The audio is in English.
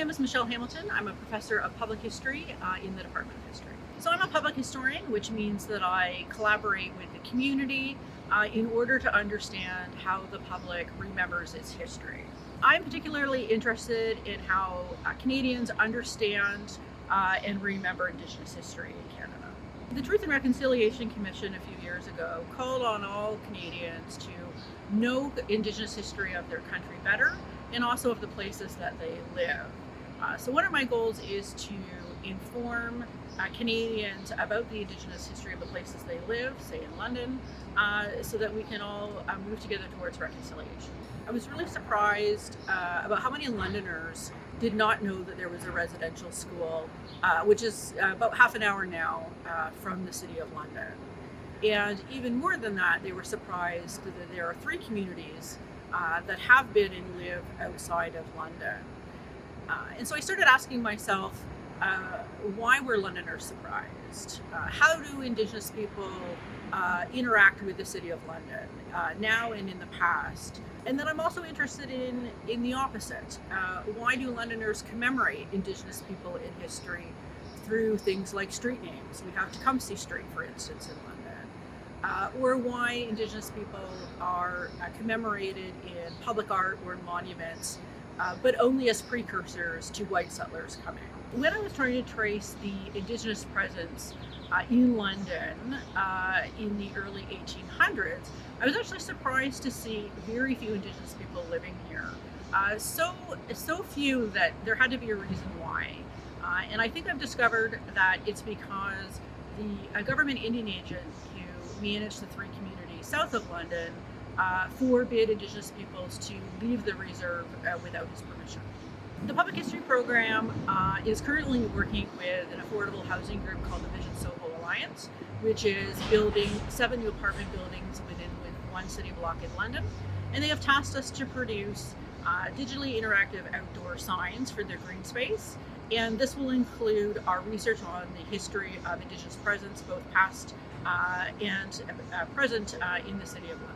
name is Michelle Hamilton. I'm a professor of public history in the Department of History. So I'm a public historian, which means that I collaborate with the community in order to understand how the public remembers its history. I'm particularly interested in how Canadians understand and remember Indigenous history in Canada. The Truth and Reconciliation Commission a few years ago called on all Canadians to know Indigenous history of their country better and also of the places that they live. So one of my goals is to inform Canadians about the Indigenous history of the places they live, say in London, so that we can all move together towards reconciliation. I was really surprised about how many Londoners did not know that there was a residential school, which is about half an hour now from the City of London. And even more than that, they were surprised that there are 3 communities that have been and live outside of London. And so I started asking myself, why were Londoners surprised? How do Indigenous people interact with the City of London now and in the past? And then I'm also interested in the opposite. Why do Londoners commemorate Indigenous people in history through things like street names? We have Tecumseh Street, for instance, in London. Or why Indigenous people are commemorated in public art or in monuments, but only as precursors to white settlers coming. When I was trying to trace the Indigenous presence in London in the early 1800s, I was actually surprised to see very few Indigenous people living here. So few that there had to be a reason why. And I think I've discovered that it's because the government Indian agent who managed the 3 communities south of London forbid Indigenous peoples to leave the reserve without his permission. The public history program is currently working with an affordable housing group called the Vision Soho Alliance, which is building 7 new apartment buildings within one city block in London. And they have tasked us to produce digitally interactive outdoor signs for their green space. And this will include our research on the history of Indigenous presence, both past and present in the City of London.